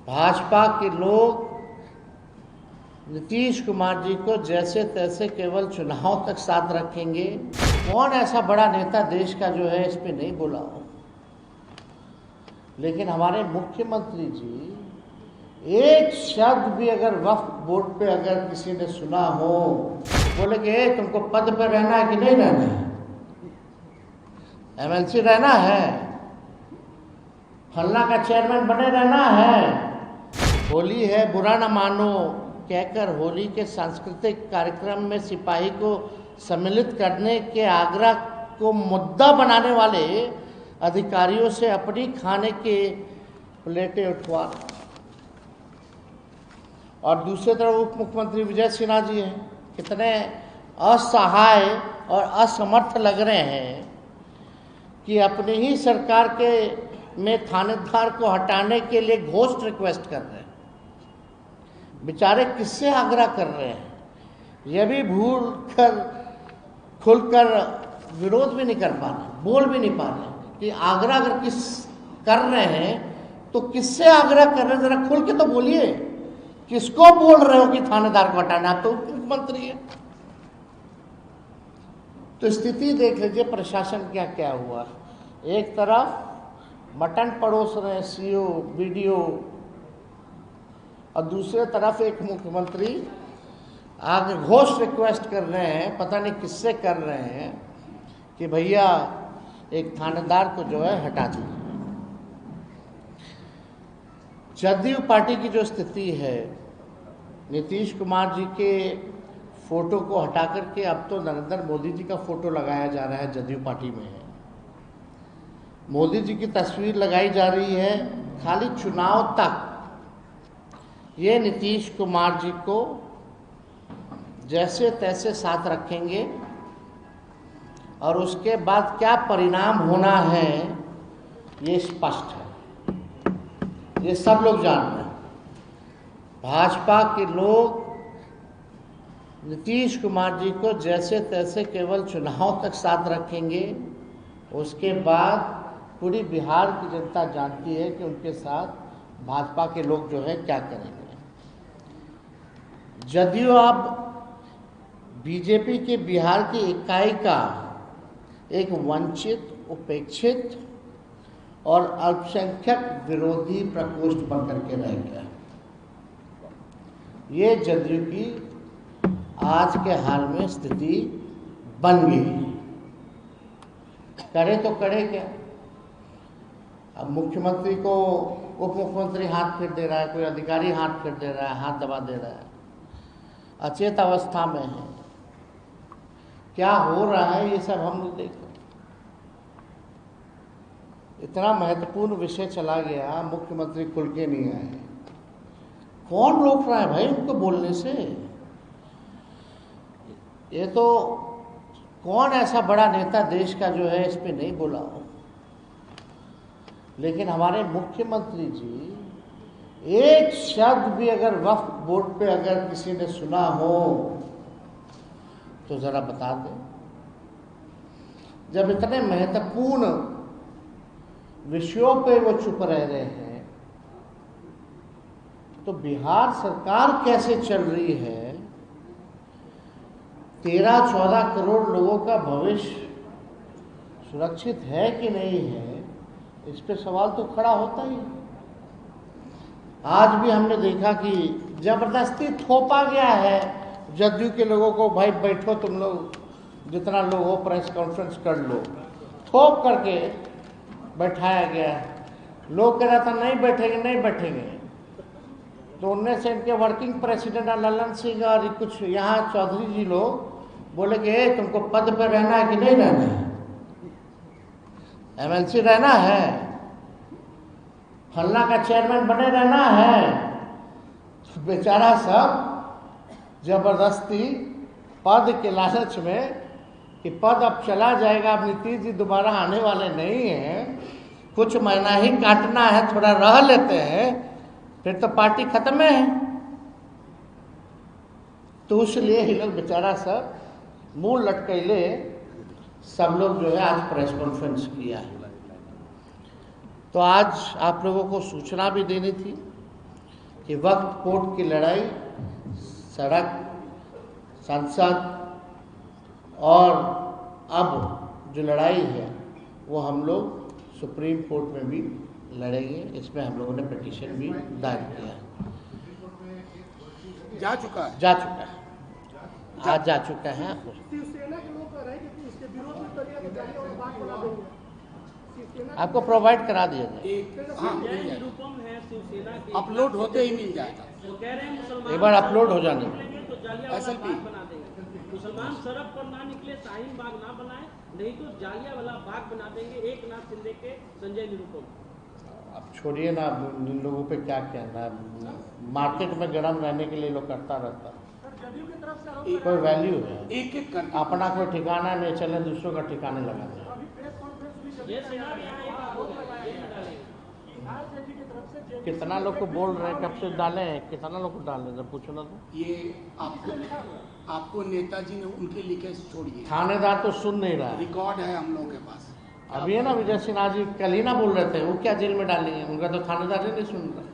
भाजपा के लोग नीतीश कुमार जी को जैसे तैसे केवल चुनाव तक साथ रखेंगे। कौन ऐसा बड़ा नेता देश का जो है इस पे नहीं बोला हो, लेकिन हमारे मुख्यमंत्री जी एक शब्द भी अगर वक्फ बोर्ड पे अगर किसी ने सुना हो, बोले कि तुमको पद पे रहना है कि नहीं रहना है, एमएलसी रहना है, फलना का चेयरमैन बने रहना है, होली है बुरा न मानो कहकर होली के सांस्कृतिक कार्यक्रम में सिपाही को सम्मिलित करने के आग्रह को मुद्दा बनाने वाले अधिकारियों से अपनी खाने के प्लेटें उठवा, और दूसरी तरफ उप मुख्यमंत्री विजय सिन्हा जी हैं, कितने असहाय और असमर्थ लग रहे हैं कि अपनी ही सरकार के में थानेदार को हटाने के लिए घोस्ट रिक्वेस्ट कर रहे हैं। बेचारे किससे आग्रह कर रहे हैं, यह भी भूल कर खुलकर विरोध भी नहीं कर पा रहे, बोल भी नहीं पा रहे कि आग्रह अगर किस कर रहे हैं तो किससे आग्रह कर रहे हैं, जरा खुल के तो बोलिए, किसको बोल रहे हो कि थानेदार को हटाना। आप तो उप मुख्यमंत्री है। तो स्थिति देख लीजिए प्रशासन क्या क्या हुआ। एक तरफ मटन परोस रहे हैं सीओ बीडीओ, और दूसरे तरफ एक मुख्यमंत्री आगे घोष रिक्वेस्ट कर रहे हैं, पता नहीं किससे कर रहे हैं, कि भैया एक थानेदार को जो है हटा दीजिए। जदयू पार्टी की जो स्थिति है, नीतीश कुमार जी के फोटो को हटा करके अब तो नरेंद्र मोदी जी का फोटो लगाया जा रहा है। जदयू पार्टी में है, मोदी जी की तस्वीर लगाई जा रही है खाली चुनाव तक। ये नीतीश कुमार जी को जैसे तैसे साथ रखेंगे और उसके बाद क्या परिणाम होना है ये स्पष्ट है, ये सब लोग जान रहे हैं। भाजपा के लोग नीतीश कुमार जी को जैसे तैसे केवल चुनाव तक साथ रखेंगे, उसके बाद पूरी बिहार की जनता जानती है कि उनके साथ भाजपा के लोग जो है क्या करेंगे। जदयू अब बीजेपी के बिहार की इकाई का एक वंचित, उपेक्षित और अल्पसंख्यक विरोधी प्रकोष्ठ बनकर के रह गया। ये जदयू की आज के हाल में स्थिति बन गई। करे तो करे क्या? अब मुख्यमंत्री को उप मुख्यमंत्री हाथ फेर दे रहा है, कोई अधिकारी हाथ फेर दे रहा है, हाथ दबा दे रहा है, अचेत अवस्था में है। क्या हो रहा है ये सब हम लोग देखो। इतना महत्वपूर्ण विषय चला गया, मुख्यमंत्री खुल के नहीं आए। कौन रोक रहा है भाई उनको बोलने से? ये तो कौन ऐसा बड़ा नेता देश का जो है इस पे नहीं बोला हो, लेकिन हमारे मुख्यमंत्री जी एक शब्द भी अगर वक्फ बोर्ड पे अगर किसी ने सुना हो तो जरा बता दें। जब इतने महत्वपूर्ण विषयों पे वो चुप रह रहे हैं, तो बिहार सरकार कैसे चल रही है? 13-14 करोड़ लोगों का भविष्य सुरक्षित है कि नहीं है, इस पे सवाल तो खड़ा होता ही। आज भी हमने देखा कि जबरदस्ती थोपा गया है जदयू के लोगों को, भाई बैठो तुम लोग, जितना लोग हो प्रेस कॉन्फ्रेंस कर लो, थोप करके बैठाया गया। लोग कह रहा था नहीं बैठेंगे नहीं बैठेंगे, तो उनमें से इनके वर्किंग प्रेसिडेंट ललन सिंह और कुछ यहाँ चौधरी जी लोग बोले कि तुमको पद पर रहना है कि नहीं रहना है, एमएलसी रहना है, फलना का चेयरमैन बने रहना है। तो बेचारा सब जबरदस्ती पद के लालच में कि पद अब चला जाएगा, अब नीतीश जी दोबारा आने वाले नहीं हैं, कुछ महीना ही काटना है, थोड़ा रह लेते हैं, फिर तो पार्टी खत्म है। तो इसलिए ही लोग बेचारा सब मुंह लटकैले सब लोग जो है आज प्रेस कॉन्फ्रेंस किया है। तो आज आप लोगों को सूचना भी देनी थी कि वक्त कोर्ट की लड़ाई सड़क, संसद और अब जो लड़ाई है वो हम लोग सुप्रीम कोर्ट में भी लड़ेंगे। इसमें हम लोगों ने पिटीशन भी दायर किया है। जा चुका है आज जा चुका है। आपको प्रोवाइड करा दिया जाए, अपलोड होते ही मिल जाएगा। एक बार अपलोड हो जाने ऐसा भी मुसलमान सड़क पर ना निकले, शाहीन बाग ना बनाए, नहीं तो जालियावाला बाग बना देंगे एकनाथ शिंदे के संजय निरुपम। अब छोड़िए ना, इन लोगों पे क्या कहना है। मार्केट में गर्म रहने के लिए लोग करता रहता, कोई वैल्यू है? एक एक करके अपना कोई ठिकाना नहीं, चले दूसरों का ठिकाने लगा दे। कितना लोग को बोल रहे हैं, कब से डाले हैं, कितना लोग को डाल रहे, पूछो ना तो। ये आपको नेताजी ने उनके लिखे छोड़िए, थानेदार तो सुन नहीं रहा है। रिकॉर्ड है हम लोगों के पास। अभी है ना विजय सिन्हा जी कल ही ना बोल रहे थे, वो क्या जेल में डालेंगे? उनका तो थानेदार ही नहीं सुन रहा,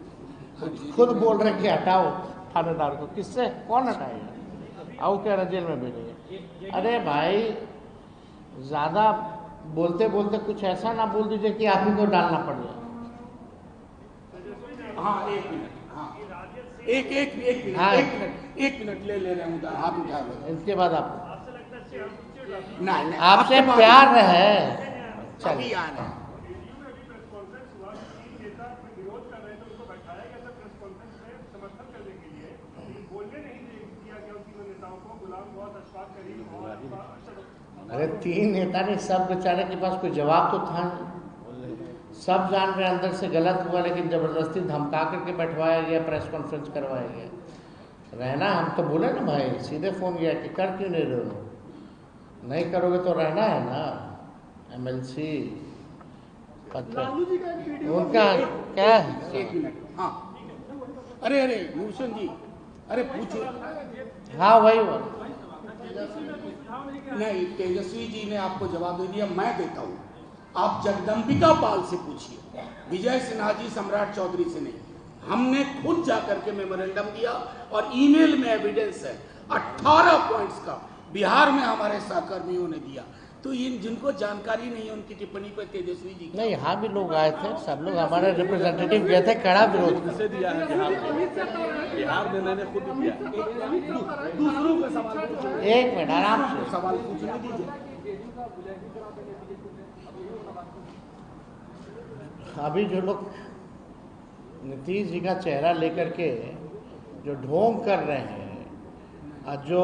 खुद बोल रहे कि हटाओ थानेदार को। किससे, कौन हटाएगा? आओ कह रहे जेल में भेजेंगे। अरे भाई ज्यादा बोलते बोलते कुछ ऐसा ना बोल दीजिए कि आप ही को डालना पड़ जाए। हाँ एक मिनट, हाँ एक मिनट ले रहे हैं उधर, हाथ उठा रहे। इसके बाद आप नहीं आपसे प्यार है, चलिए आ रहे हैं। अरे 3 नेता ने, सब बेचारे के पास कोई जवाब तो था नहीं। सब जान रहे अंदर से गलत हुआ, लेकिन जबरदस्ती धमका करके बैठवाया गया, प्रेस कॉन्फ्रेंस करवाया गया। रहना, हम तो बोले ना भाई, सीधे फोन किया कि कर क्यों नहीं रहे हो? नहीं करोगे तो रहना है ना एमएलसी पद पे। उनका क्या है? एक मिनट, हाँ अरे भूषण जी, अरे पूछो। हाँ वही नहीं, तेजस्वी जी ने आपको जवाब दे दिया, मैं देता हूँ। आप जगदम्बिका पाल से पूछिए, विजय सिन्हा जी सम्राट चौधरी से नहीं। हमने खुद जाकर के मेमोरेंडम दिया और ईमेल में एविडेंस है 18 पॉइंट्स का, बिहार में हमारे सहकर्मियों ने दिया। तो इन जिनको जानकारी नहीं है उनकी टिप्पणी पर तेजस्वी जी नहीं, यहाँ भी लोग आए थे, सब लोग हमारे रिप्रेजेंटेटिव गए थे, कड़ा विरोध से दिया है बिहार में मैंने खुद दिया। दूसरों का सवाल, एक मिनट आराम से सवाल पूछने दीजिए। अभी जो लोग नीतीश जी का चेहरा लेकर के जो ढोंग कर रहे हैं और जो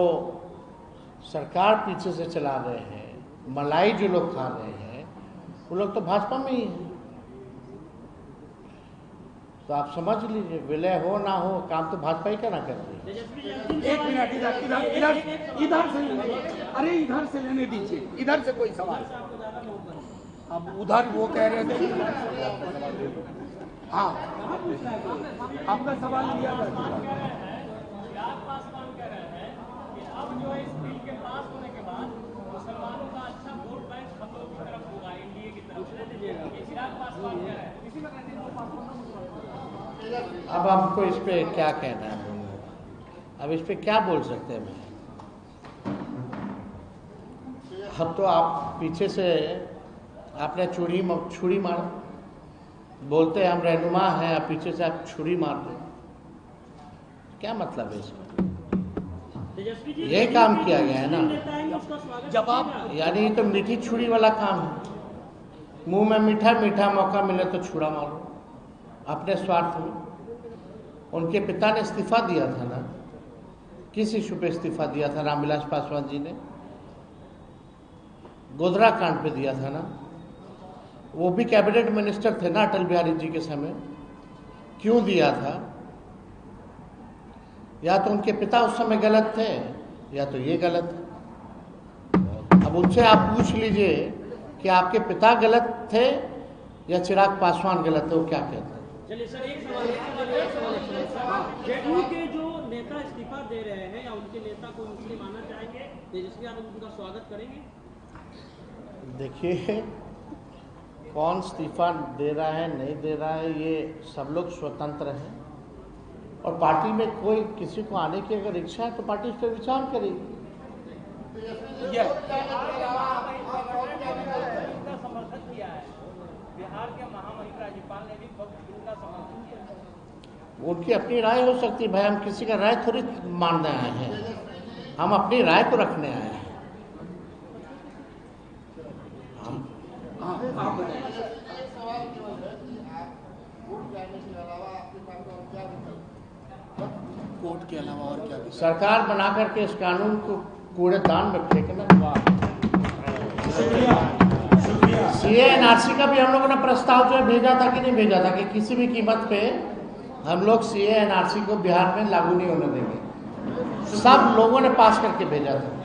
सरकार पीछे से चला रहे हैं, मलाई जो लोग खा रहे हैं, वो लोग तो भाजपा में ही हैं। तो आप समझ लीजिए, विलय हो ना हो, काम तो भाजपा ही करना कर रही है। एक मिनट, इधर से लेने, अरे इधर से लेने दीजिए, इधर से कोई सवाल। अब उधर वो कह रहे थे, हाँ आपका सवाल लिया अब आपको इस पे क्या कहना है? अब इस पे क्या बोल सकते हैं? अब तो आप पीछे से आपने छुरी मार, बोलते हैं हम रहनुमा हैं, आप पीछे से आप छुरी मार दो, क्या मतलब है इसका? यही काम किया गया है ना। जब आप, यानी तो मीठी छुरी वाला काम है। मुंह में मीठा मीठा, मौका मिले तो छुरा मारो अपने स्वार्थ में। उनके पिता ने इस्तीफा दिया था ना, किस इशू पे इस्तीफा दिया था? रामविलास पासवान जी ने गोधरा कांड पे दिया था ना। वो भी कैबिनेट मिनिस्टर थे ना अटल बिहारी जी के समय। क्यों दिया था? या तो उनके पिता उस समय गलत थे, या तो ये गलत है। अब उनसे आप पूछ लीजिए कि आपके पिता गलत थे या चिराग पासवान गलत थे, वो क्या कहते हैं? चलिए सर, एक सवाल, जेडीयू के जो नेता इस्तीफा दे रहे हैं या उनके नेता को मुस्लिम मानना चाहेंगे, तेजस्वी यादव उनका स्वागत करेंगे? देखिए, कौन इस्तीफा दे रहा है नहीं दे रहा है, ये सब लोग स्वतंत्र हैं। और पार्टी में कोई किसी को आने की अगर इच्छा है तो पार्टी उस पर विचार करेगी। समर्थन किया है बिहार के महामहिम राज्यपाल ने भी भक्त बिल का समर्थन किया है। उनकी अपनी राय हो सकती है भाई, हम किसी का राय थोड़ी मानने आए हैं, हम अपनी राय को रखने आए हैं। कोर्ट के अलावा और क्या? सरकार बना करके इस कानून को कूड़ेदान में फेंकना। सीए एनआरसी का भी हम लोगों ने प्रस्ताव जो है भेजा था कि नहीं भेजा था कि किसी भी कीमत पे हम लोग सीए एनआरसी को बिहार में लागू नहीं होने देंगे। सब लोगों ने पास करके भेजा था।